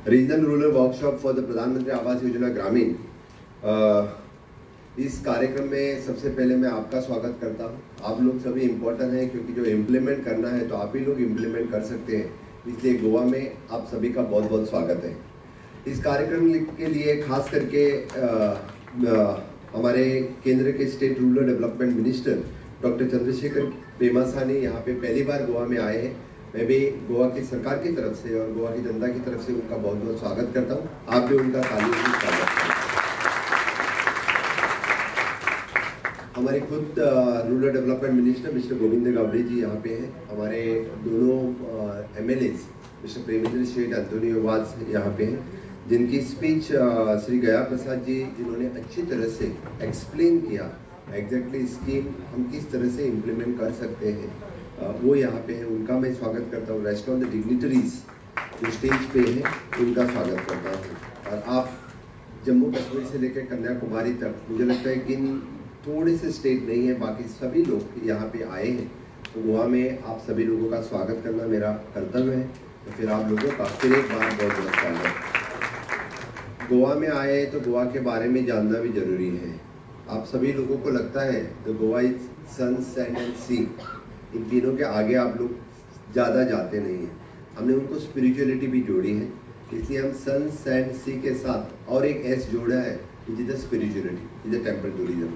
Regional rural workshop for the Pradhan Mantri Awas योजना ग्रामीण। इस कार्यक्रम में सबसे पहले मैं आपका स्वागत करता हूँ। आप लोग सभी इम्पोर्टेंट हैं क्योंकि जो इम्प्लीमेंट करना है तो आप ही लोग इम्प्लीमेंट कर सकते हैं, इसलिए गोवा में आप सभी का बहुत बहुत स्वागत है। इस कार्यक्रम के लिए खास करके हमारे केंद्र के state rural development minister doctor Chandrashekhar Pemmasani यहाँ पे पहली बार गोवा में आए हैं। मैं भी गोवा की सरकार की तरफ से और गोवा की जनता की तरफ से उनका बहुत बहुत स्वागत करता हूँ। आप भी उनका तालियों से स्वागत करें। हमारे खुद rural development minister mister Govind Gawade ji यहाँ पे हैं। हमारे दोनों MLAs mister Premendra Sheth, Antonio was यहाँ पे हैं, जिनकी स्पीच श्री गया प्रसाद जी जिन्होंने अच्छी तरह से एक्सप्लेन किया एग्जैक्टली स्कीम हम किस तरह से इम्प्लीमेंट कर सकते हैं, वो यहाँ पे है। उनका मैं स्वागत करता हूँ। रेस्ट ऑफ द डिग्निटरीज जो स्टेज पे हैं उनका स्वागत करता हूँ। और आप जम्मू कश्मीर से लेकर कन्याकुमारी तक, मुझे लगता है कि थोड़े से स्टेट नहीं है, बाकी सभी लोग यहाँ पे आए हैं। तो गोवा में आप सभी लोगों का स्वागत करना मेरा कर्तव्य है। तो फिर आप लोगों का फिर एक बार बहुत बहुत स्वागत। गोवा में आए तो गोवा के बारे में जानना भी जरूरी है। आप सभी लोगों को लगता है तो Goa is sun, sand and sea, इन तीनों के आगे आप लोग ज़्यादा जाते नहीं हैं। हमने उनको स्पिरिचुअलिटी भी जोड़ी है, इसलिए हम सन, सैंड, सी के साथ और एक एस जोड़ा है, विच is the spirituality, is the temple tourism.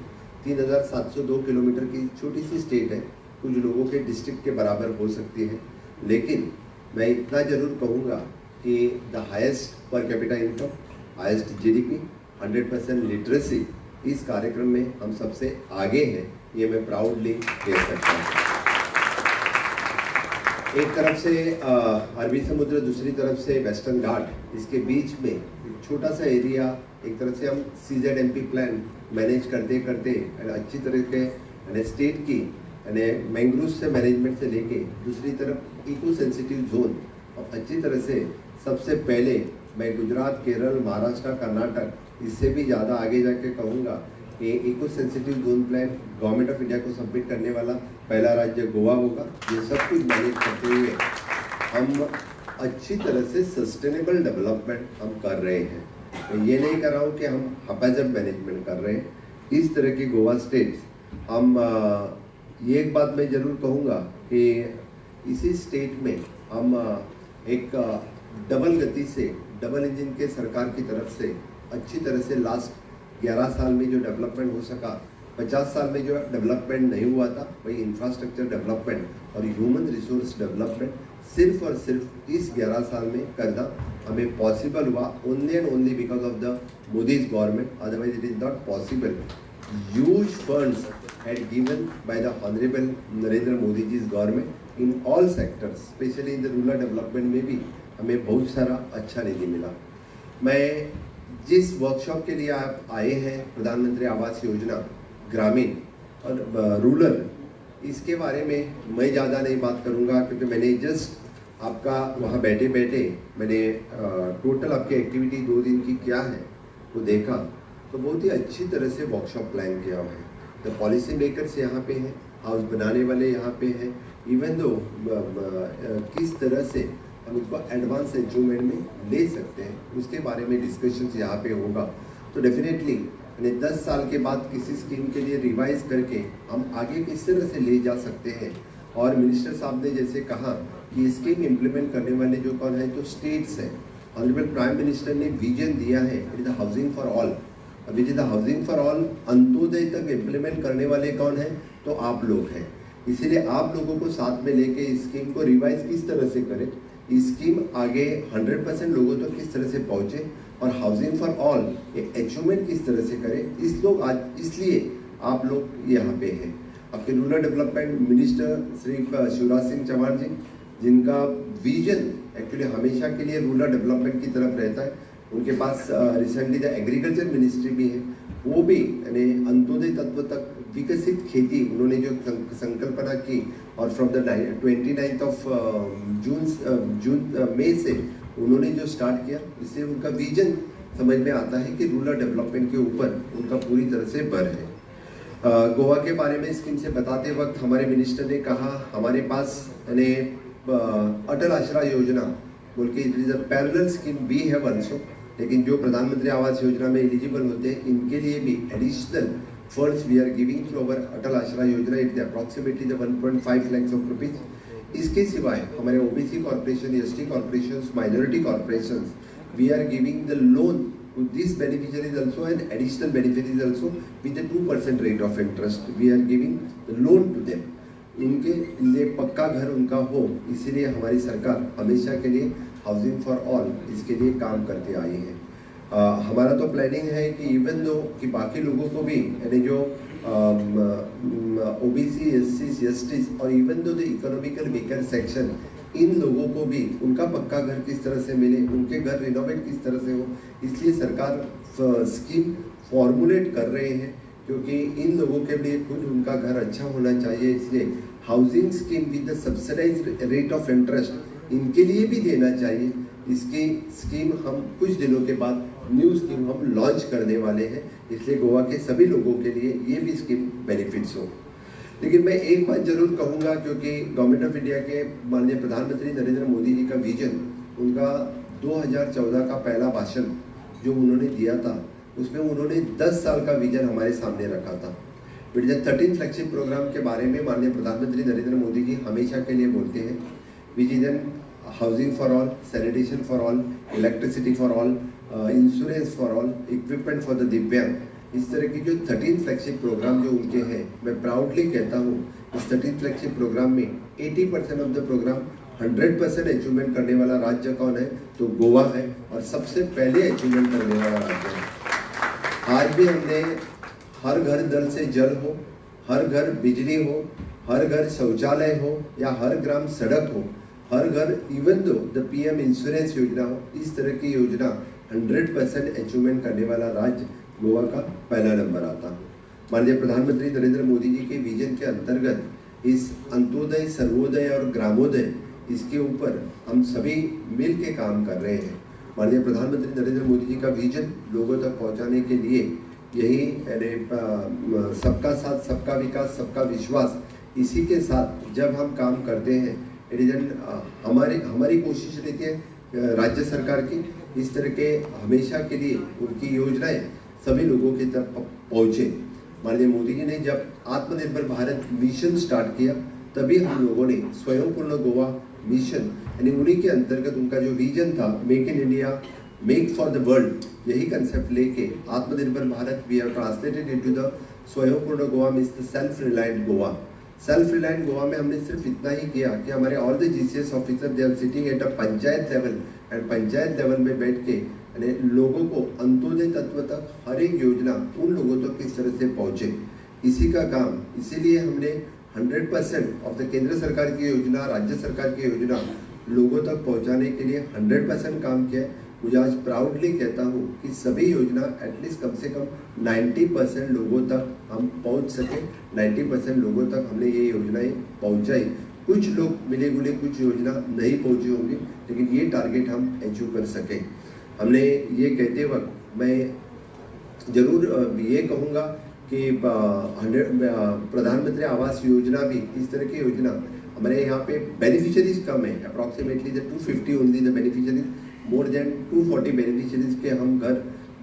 3702 kilometre की छोटी सी स्टेट है, कुछ लोगों के डिस्ट्रिक्ट के बराबर हो सकती है, लेकिन मैं इतना जरूर कहूँगा कि the highest per capita income, highest GDP, 100% literacy, इस कार्यक्रम में हम सबसे आगे हैं, ये मैं प्राउडली कह सकता हूँ। एक तरफ से अरबी समुद्र, दूसरी तरफ से वेस्टर्न घाट, इसके बीच में एक छोटा सा एरिया, एक तरफ से हम CZMP प्लान मैनेज करते करते अच्छी तरह के स्टेट की मैंग्रोव से मैनेजमेंट से लेके दूसरी तरफ इको सेंसिटिव जोन, और अच्छी तरह से सबसे पहले मैं गुजरात, केरल, महाराष्ट्र, कर्नाटक, इससे भी ज़्यादा आगे जाके कहूँगा कि eco sensitive zone plan government of India को सबमिट करने वाला पहला राज्य गोवा होगा। ये सब कुछ मैनेज करते हुए हम अच्छी तरह से सस्टेनेबल डेवलपमेंट हम कर रहे हैं। मैं ये नहीं कर रहा हूँ कि हम हपाजब मैनेजमेंट कर रहे हैं। इस तरह की गोवा स्टेट्स हम ये एक बात मैं ज़रूर कहूँगा कि इसी स्टेट में हम एक डबल गति से, डबल इंजन के सरकार की तरफ से अच्छी तरह से लास्ट 11 साल में जो डेवलपमेंट हो सका, 50 साल में जो डेवलपमेंट नहीं हुआ था, वही इंफ्रास्ट्रक्चर डेवलपमेंट और ह्यूमन रिसोर्स डेवलपमेंट सिर्फ और सिर्फ इस 11 साल में करना हमें पॉसिबल हुआ, only and only because of the Modi's government, otherwise it is not possible. Huge funds had given by the Honorable Narendra Modi ji's government in all sectors, especially in the rural development में भी हमें बहुत सारा अच्छा निधि मिला। मैं जिस workshop के लिए आप आए हैं, प्रधानमंत्री आवास योजना ग्रामीण और रूरल, इसके बारे में मैं ज़्यादा नहीं बात करूँगा क्योंकि मैंने जस्ट आपका वहाँ बैठे बैठे मैंने टोटल आपकी एक्टिविटी 2 दिन की क्या है वो देखा, तो बहुत ही अच्छी तरह से वर्कशॉप प्लान किया हुआ है। तो पॉलिसी मेकर्स यहाँ पे हैं, हाउस बनाने वाले यहाँ पे हैं, इवन दो किस तरह से हम उसको एडवांस इंस्ट्रूमेंट में ले सकते हैं उसके बारे में डिस्कशंस यहाँ पे होगा। तो डेफिनेटली 10 साल के बाद किसी स्कीम के लिए रिवाइज करके हम आगे किस तरह से ले जा सकते हैं। और मिनिस्टर साहब ने जैसे कहा कि स्कीम इम्प्लीमेंट करने वाले जो कौन है, जो स्टेट्स हैं। ऑनरेबल प्राइम मिनिस्टर ने विजन दिया है, it is the housing for all. अभी जितना हाउसिंग फॉर ऑल अंत्योदय तक इम्प्लीमेंट करने वाले कौन है, तो आप लोग हैं। इसीलिए आप लोगों को साथ में लेके इस स्कीम को रिवाइज किस तरह से करें, स्कीम आगे 100% लोगों तक किस तरह से पहुंचे और हाउसिंग फॉर ऑल एक अचीवमेंट किस तरह से करें, इसलिए आप लोग यहाँ पे हैं। आपके rural development minister Shri Shivraj Singh Chouhan ji, जिनका विजन एक्चुअली हमेशा के लिए रूरल डेवलपमेंट की तरफ रहता है। उनके पास रिसेंटली द एग्रीकल्चर मिनिस्ट्री भी है, वो भी यानी अंत्योदय तत्व तक विकसित खेती उन्होंने जो संकल्पना की, और फ्रॉम द 29 ऑफ मई से उन्होंने जो स्टार्ट किया, इससे उनका विजन समझ में आता है कि रूरल डेवलपमेंट के ऊपर उनका पूरी तरह से भर है। गोवा के बारे में स्कीम से बताते वक्त हमारे मिनिस्टर ने कहा, हमारे पास यानी अटल आश्रय योजना बोल के it is a parallel scheme we have also. लेकिन जो प्रधानमंत्री आवास योजना में एलिजिबल होते हैं इनके लिए भी additional funds we are giving through our Atal Ashraya Yojana, it approximately 1.5 lakh rupees. इसके सिवाय हमारे OBC corporation, ST corporation, minority corporation, we are giving the loan to these beneficiaries also, and additional beneficiaries also with a 2% rate of interest we are giving the loan to them। उनके लिए पक्का घर उनका हो, इसीलिए हमारी सरकार हमेशा के लिए हाउसिंग फॉर ऑल इसके लिए काम करते आई है। हमारा तो प्लानिंग है कि इवन दो कि बाकी लोगों को भी, यानी जो ओबीसी, एससी, एसटी और even though the economical weaker section, इन लोगों को भी उनका पक्का घर किस तरह से मिले, उनके घर रिनोवेट किस तरह से हो, इसलिए सरकार स्कीम फॉर्मुलेट कर रहे हैं। क्योंकि इन लोगों के लिए खुद उनका घर अच्छा होना चाहिए, इसलिए housing scheme with the subsidised rate of interest इनके लिए भी देना चाहिए। इसकी स्कीम हम कुछ दिनों के बाद न्यू स्कीम हम लॉन्च करने वाले हैं, इसलिए गोवा के सभी लोगों के लिए ये भी स्कीम बेनिफिट्स हो। लेकिन मैं एक बात जरूर कहूँगा, क्योंकि गवर्नमेंट ऑफ इंडिया के माननीय प्रधानमंत्री नरेंद्र मोदी जी का विजन, उनका 2014 का पहला भाषण जो उन्होंने दिया था, उसमें उन्होंने 10 साल का विजन हमारे सामने रखा था। विद द 13 फ्लैगशिप प्रोग्राम के बारे में माननीय प्रधानमंत्री नरेंद्र मोदी जी हमेशा के लिए बोलते हैं, which is N housing for all, sanitation for all, electricity for all, insurance for all, equipment for the दिव्यांग। इस तरह की जो 13 फ्लैगशिप प्रोग्राम जो उनके हैं, मैं प्राउडली कहता हूँ इस 13 फ्लैगशिप प्रोग्राम में 80% ऑफ द प्रोग्राम 100% अचीवमेंट करने वाला राज्य कौन है, तो गोवा है, और सबसे पहले अचीवमेंट करने वाला राज्य है। आज भी हमने हर घर नल से जल हो, हर घर बिजली हो, हर घर शौचालय हो, या हर ग्राम सड़क हो, हर घर even though the PM insurance योजना हो, इस तरह की योजना 100% अचीवमेंट करने वाला राज्य गोवा का पहला नंबर आता है। माननीय प्रधानमंत्री नरेंद्र मोदी जी के विजन के अंतर्गत इस अंत्योदय, सर्वोदय और ग्रामोदय, इसके ऊपर हम सभी मिल के काम कर रहे हैं। माननीय प्रधानमंत्री नरेंद्र मोदी जी का विजन लोगों तक पहुंचाने के लिए यही सबका साथ, सबका विकास, सबका विश्वास, इसी के साथ जब हम काम करते हैं, हमारी कोशिश रहती है राज्य सरकार की, इस तरह के हमेशा के लिए उनकी योजनाएं सभी लोगों की तक पहुंचे। माननीय मोदी जी ने जब आत्मनिर्भर भारत मिशन स्टार्ट किया, तभी हम लोगों ने स्वयंपूर्ण गोवा मिशन, यानी उन्हीं के अंतर्गत उनका जो विजन था, make in India, make for the world, यही कंसेप्ट लेके Aatmanirbhar Bharat we have translated into the Swayampurna Goa means the self reliant Goa. Self reliant Goa में हमने सिर्फ इतना ही किया कि हमारे all the GCS officer they are sitting at a panchayat level, and panchayat level में बैठ के लोगों को अंत्योदय तत्व तक हर एक योजना उन लोगों तक किस तरह से पहुंचे, इसी का काम। इसीलिए हमने 100% ऑफ द केंद्र सरकार की योजना, राज्य सरकार की योजना लोगों तक पहुंचाने के लिए 100% काम किया है। मुझे आज प्राउडली कहता हूँ कि सभी योजना एटलीस्ट कम से कम 90% लोगों तक हम पहुँच सके, 90% लोगों तक हमने ये योजनाएं पहुँचाई। कुछ लोग मिले गुले कुछ योजना नहीं पहुँचे होंगे, लेकिन ये टारगेट हम अचीव कर सके। हमने ये कहते वक्त मैं जरूर ये कहूँगा कि प्रधानमंत्री आवास योजना भी इस तरह की योजना, हमारे यहाँ पे बेनिफिशियरीज कम है, approximately 250 only the beneficiaries, more than 240 beneficiaries के हम घर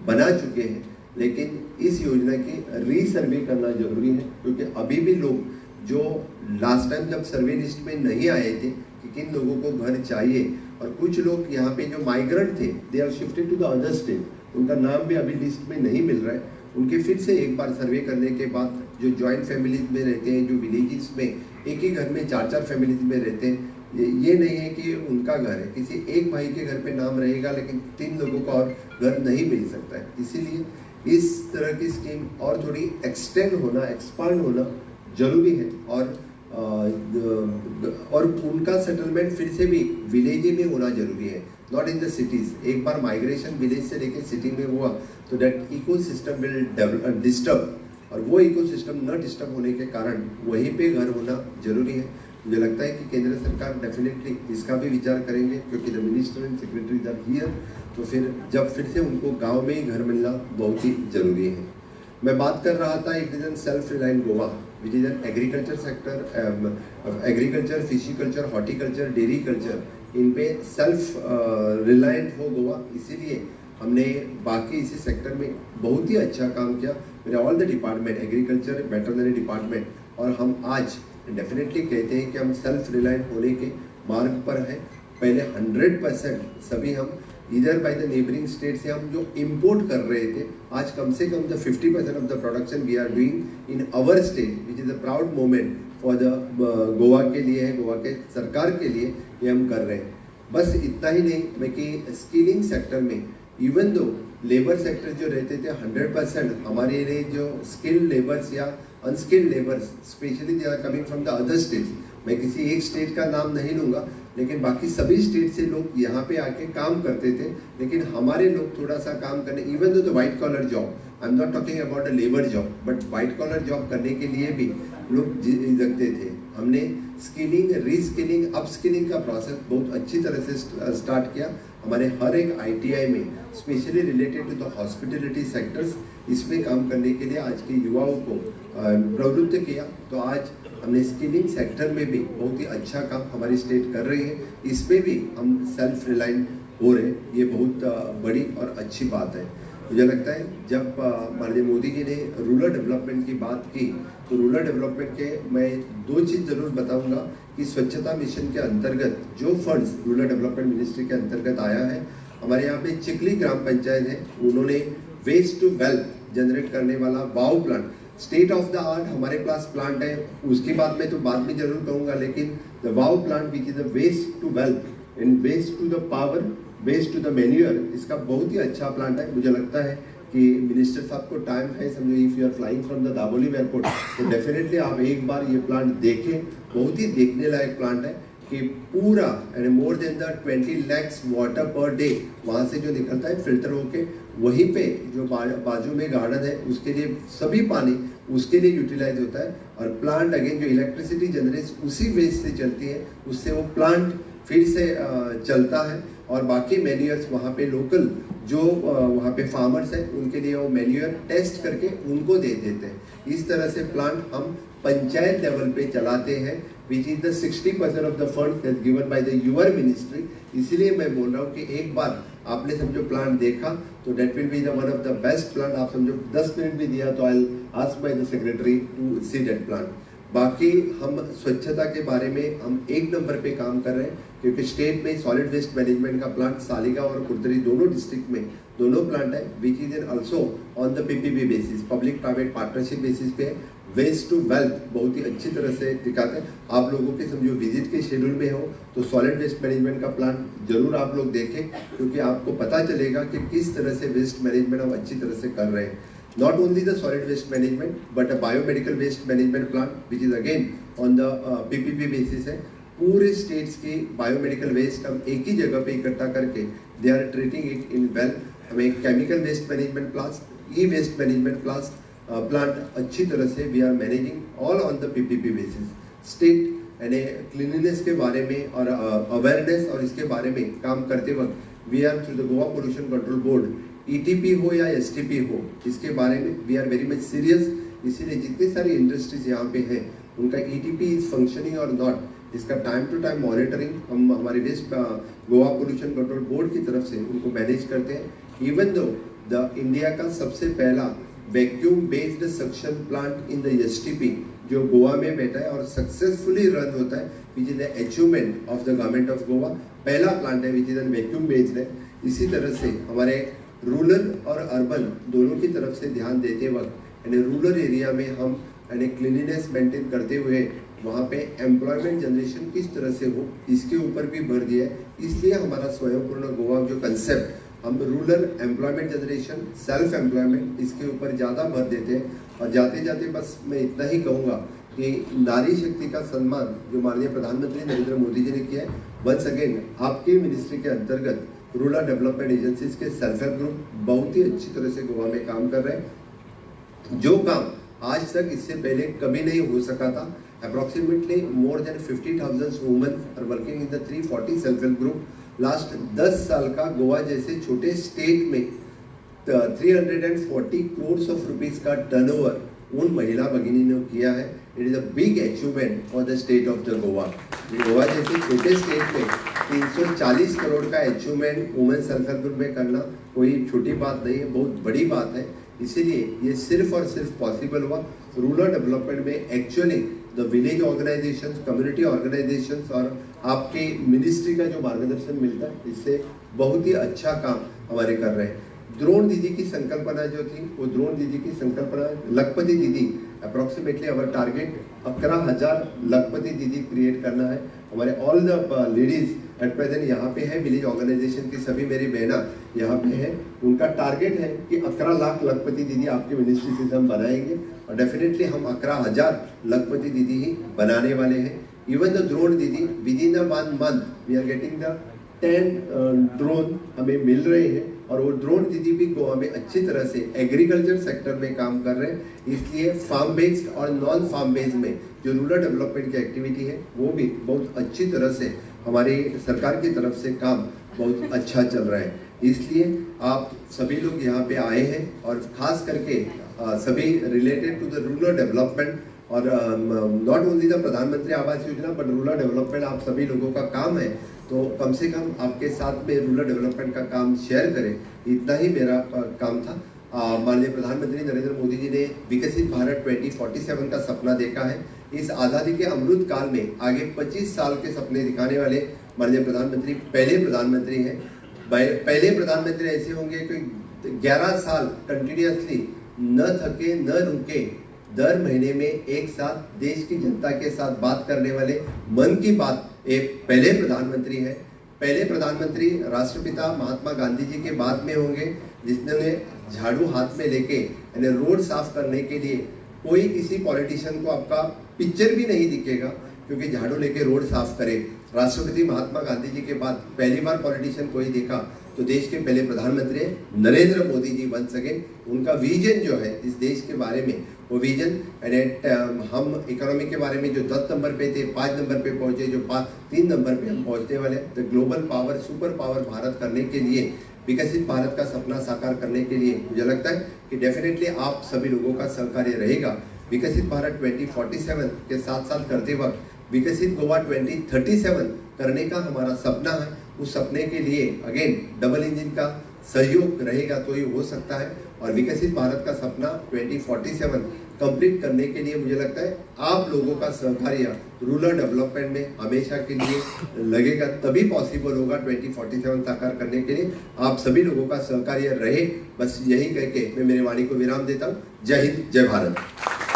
बना चुके हैं। लेकिन इस योजना की रीसर्वे करना जरूरी है, क्योंकि अभी भी लोग जो लास्ट टाइम जब सर्वे लिस्ट में नहीं आए थे कि किन लोगों को घर चाहिए, और कुछ लोग यहाँ पे जो माइग्रेंट थे they are shifted to the other state, उनका नाम भी अभी लिस्ट में नहीं मिल रहा है। उनके फिर से एक बार सर्वे करने के बाद, जो जॉइंट फैमिलीज में रहते हैं, जो विलेजेस में एक ही घर में 4-4 फैमिलीज में रहते हैं, ये नहीं है कि उनका घर है, किसी एक भाई के घर पे नाम रहेगा, लेकिन 3 लोगों का और घर नहीं मिल सकता है। इसीलिए इस तरह की स्कीम और थोड़ी एक्सटेंड होना, एक्सपांड होना जरूरी है, और उनका सेटलमेंट फिर से भी विलेज में होना जरूरी है, नॉट इन द सिटीज। एक बार माइग्रेशन विलेज से लेकर सिटी में हुआ तो दैट इकोसिस्टम विल डिस्टर्ब, और वो इकोसिस्टम न डिस्टर्ब होने के कारण वहीं पे घर होना जरूरी है। मुझे लगता है कि केंद्र सरकार डेफिनेटली इसका भी विचार करेंगे, क्योंकि the minister and secretaries are here, तो फिर से उनको गांव में ही घर मिलना बहुत ही जरूरी है। मैं बात कर रहा था it is an self reliant Goa which is an agriculture sector, agriculture, fishiculture, horticulture, dairy culture, इन पे सेल्फ रिलायंट हो गोवा, इसीलिए हमने बाकी इसी सेक्टर में बहुत ही अच्छा काम किया। मेरे all the department, agriculture, veterinary department, और हम आज डेफिनेटली कहते हैं कि हम सेल्फ रिलायंट होने के मार्ग पर हैं। पहले 100% सभी हम इधर बाय द नेबरिंग स्टेट से हम जो इंपोर्ट कर रहे थे, आज कम से कम the 50% of the production we are doing in our state, which is a proud moment for the Goa के लिए है, गोवा के सरकार के लिए ये हम कर रहे हैं। बस इतना ही नहीं, मैं कि स्किलिंग सेक्टर में इवन दो लेबर सेक्टर जो रहते थे 100% हमारे लिए जो स्किल्ड लेबर्स या unskilled labours, specially they are coming from the other states, मैं किसी एक स्टेट का नाम नहीं लूँगा, लेकिन बाकी सभी स्टेट से लोग यहाँ पे आके काम करते थे। लेकिन हमारे लोग थोड़ा सा काम करने, even though the white collar job, I am not talking about a labour job, but white collar job करने के लिए भी लोग झिझकते थे। हमने स्किलिंग, रीस्किलिंग, अपस्किलिंग का प्रोसेस बहुत अच्छी तरह से स्टार्ट किया। हमारे हर एक ITI में specially related to the hospitality sectors, इसमें काम करने के लिए आज के युवाओं को प्रवृत्त किया। तो आज हमने स्किलिंग सेक्टर में भी बहुत ही अच्छा काम हमारी स्टेट कर रही है, इसमें भी हम सेल्फ रिलायंट हो रहे हैं। ये बहुत बड़ी और अच्छी बात है। मुझे लगता है जब माननीय मोदी जी ने रूरल डेवलपमेंट की बात की, तो रूरल डेवलपमेंट के मैं दो चीज़ जरूर बताऊंगा कि स्वच्छता मिशन के अंतर्गत जो फंड्स रूरल डेवलपमेंट मिनिस्ट्री के अंतर्गत आया है, हमारे यहाँ पे चिखली ग्राम पंचायत है, उन्होंने वेस्ट टू वेल्थ जनरेट करने वाला वाव plant, state of the art हमारे पास प्लांट है, उसकी बात मैं तो बाद में जरूर कहूँगा, लेकिन the wow plant which is the waste to wealth and waste to the power, waste to the manure, इसका बहुत ही अच्छा प्लांट है। मुझे लगता है कि मिनिस्टर साहब को टाइम है, समझो if you are flying from the Dabolim airport, तो डेफिनेटली आप एक बार ये प्लांट देखें। बहुत ही देखने लायक प्लांट है कि पूरा and more than the 20 lakhs water per day वहाँ से जो निकलता है फिल्टर होके, वहीं पे जो बाजू में गार्डन है उसके लिए सभी पानी उसके लिए यूटिलाइज होता है। और प्लांट अगेन जो इलेक्ट्रिसिटी जनरेट उसी वेस्ट से चलती है, उससे वो प्लांट फिर से चलता है। और बाकी मैन्यूअर्स वहाँ पे लोकल जो वहाँ पे फार्मर्स हैं उनके लिए वो मैन्यूअर टेस्ट करके उनको दे देते हैं। इस तरह से प्लांट हम पंचायत लेवल पे चलाते हैं, which is the 60% of the fund that given by the your ministry. इसीलिए मैं बोल रहा हूँ कि एक बार आपने समझो प्लांट देखा तो that will be the one of the best plant. आप समझो 10 मिनट भी दिया तो I ask by the secretary to see that plant. बाकी हम स्वच्छता के बारे में हम एक नंबर पे काम कर रहे हैं, क्योंकि स्टेट में सॉलिड वेस्ट मैनेजमेंट का प्लांट सालिगा और कुर्दरी दोनों डिस्ट्रिक्ट में दोनों प्लांट है, which is also on the PPP basis, public private partnership basis पे वेस्ट टू वेल्थ बहुत ही अच्छी तरह से दिखाते हैं। आप लोगों के समझो विजिट के शेड्यूल में हो तो सॉलिड वेस्ट मैनेजमेंट का प्लान जरूर आप लोग देखें, क्योंकि आपको पता चलेगा कि किस तरह से वेस्ट मैनेजमेंट हम अच्छी तरह से कर रहे हैं। Not only the solid waste management, but a biomedical waste management plant, which is again on the PPP basis है। पूरे स्टेट्स की बायोमेडिकल वेस्ट हम एक ही जगह पे इकट्ठा करके they are treating it in well. हमें chemical waste management plant, e waste management plant अच्छी तरह से we are managing all on the PPP basis. State यानी क्लीनलीनेस के बारे में और अवेयरनेस और इसके बारे में काम करते वक्त we are through the Goa pollution control board, ETP हो या STP हो, इसके बारे में we are very much serious. इसीलिए जितनी सारी इंडस्ट्रीज यहाँ पे हैं उनका ETP इज फंक्शनिंग और नॉट, इसका टाइम टू टाइम मॉनिटरिंग हम हमारे west Goa pollution control board की तरफ से उनको मैनेज करते हैं। इवन दो द इंडिया का सबसे पहला vacuum based suction plant in the STP जो गोवा में बैठा है और सक्सेसफुली रन होता है, विच is the achievement of the government of Goa, पहला प्लांट है विच इज एन वैक्यूम बेस्ड है। इसी तरह से हमारे रूरल और अर्बन दोनों की तरफ से ध्यान देते वक्त यानी रूरल एरिया में हम यानी क्लीनिनेस मेंटेन करते हुए वहाँ पे एम्प्लॉयमेंट जनरेशन किस तरह से हो इसके ऊपर भी भर दिया है। इसलिए हमारा स्वयंपूर्ण गोवा जो कंसेप्ट हम rural employment generation, self employment इसके ऊपर ज़्यादा भर देते हैं। और जाते जाते बस मैं इतना ही कहूँगा कि नारी शक्ति का सम्मान जो माननीय प्रधानमंत्री नरेंद्र मोदी जी ने किया है, वंस अगेन आपकी मिनिस्ट्री के अंतर्गत रूरल डेवलपमेंट एजेंसीज के सेल्फ हेल्प ग्रुप बहुत ही अच्छी तरह से गोवा में काम कर रहे हैं। जो काम आज तक इससे पहले कभी नहीं हो सका था, approximately more than 50,000 women are working in the 340 self help group. Last 10 साल का गोवा जैसे छोटे स्टेट में 340 करोड़ ऑफ रुपीज का टर्नओवर उन महिला भगिनी ने किया है। It is a big achievement for the state of the Goa. Goa जैसे छोटे स्टेट में 340 करोड़ का achievement women self help group में करना कोई छोटी बात नहीं है, बहुत बड़ी बात है। इसीलिए ये सिर्फ और सिर्फ पॉसिबल हुआ रूरल डेवलपमेंट में। Actually the village organisations, community organisations और आपके मिनिस्ट्री का जो मार्गदर्शन मिलता है, इससे बहुत ही अच्छा काम हमारे कर रहे हैं। द्रोण दीदी की संकल्पना जो थी, वो द्रोण दीदी की संकल्पना लखपति दीदी, अप्रोक्सीमेटली अवर टारगेट 11,000 लखपति दीदी क्रिएट करना है। हमारे all the ladies at present यहाँ पे है, विलेज ऑर्गेनाइजेशन की सभी मेरी बहना यहाँ पे है। उनका टारगेट है कि 11 लाख लखपति दीदी आपके मिनिस्ट्री से हम बनाएंगे और डेफिनेटली हम 11,000 लखपति दीदी ही बनाने वाले हैं। Even the drone didi within 1 month we are getting the 10 drone हमें मिल रहे हैं और वो ड्रोन दीदी भी गोवा में अच्छी तरह से एग्रीकल्चर सेक्टर में काम कर रहे हैं। इसलिए फार्म बेस्ड और नॉन फार्म बेस्ड में जो रूरल डेवलपमेंट की एक्टिविटी है वो भी बहुत अच्छी तरह से हमारी सरकार की तरफ से काम बहुत अच्छा चल रहा है। इसलिए आप सभी लोग यहाँ पे आए हैं और खास करके सभी related to the rural development और not only the Pradhan Mantri Awas योजना बट रूरल डेवलपमेंट आप सभी लोगों का काम है, तो कम से कम आपके साथ में रूरल डेवलपमेंट का काम शेयर करें, इतना ही मेरा काम था। माननीय प्रधानमंत्री नरेंद्र मोदी जी ने विकसित भारत 2047 का सपना देखा है। इस आज़ादी के अमृत काल में आगे 25 साल के सपने दिखाने वाले माननीय प्रधानमंत्री पहले प्रधानमंत्री हैं। पहले प्रधानमंत्री ऐसे होंगे कि 11 साल कंटिन्यूअसली न थके न रुके, दर महीने में एक साथ देश की जनता के साथ बात करने वाले मन की बात एक पहले प्रधानमंत्री है। पहले प्रधानमंत्री राष्ट्रपिता महात्मा गांधी जी के बाद में होंगे जिसने झाड़ू हाथ में लेके यानी रोड साफ करने के लिए, कोई किसी पॉलिटिशियन को आपका पिक्चर भी नहीं दिखेगा क्योंकि झाड़ू लेके रोड साफ करे। राष्ट्रपति महात्मा गांधी जी के बाद पहली बार पॉलिटिशियन कोई देखा तो देश के पहले प्रधानमंत्री नरेंद्र मोदी जी बन सके। उनका विजन जो है इस देश के बारे में, वो विजन हम इकोनॉमी के बारे में जो 10 नंबर पे थे 5 नंबर पे पहुंचे, जो 3 नंबर पे हम पहुंचने वाले, तो global power super power Bharat करने के लिए, विकसित भारत का सपना साकार करने के लिए मुझे लगता है कि डेफिनेटली आप सभी लोगों का सहकार्य रहेगा। विकसित भारत 2047 के साथ साथ करते वक्त विकसित गोवा 2037 करने का हमारा सपना है। उस सपने के लिए अगेन डबल इंजन का सहयोग रहेगा तो ये हो सकता है और विकसित भारत का सपना 2047 कंप्लीट करने के लिए मुझे लगता है आप लोगों का सहकार्य रूरल डेवलपमेंट में हमेशा के लिए लगेगा, तभी पॉसिबल होगा 2047 साकार करने के लिए आप सभी लोगों का सहकार्य रहे। बस यही कह के मैं मेरे वाणी को विराम देता हूँ। जय हिंद, जय भारत।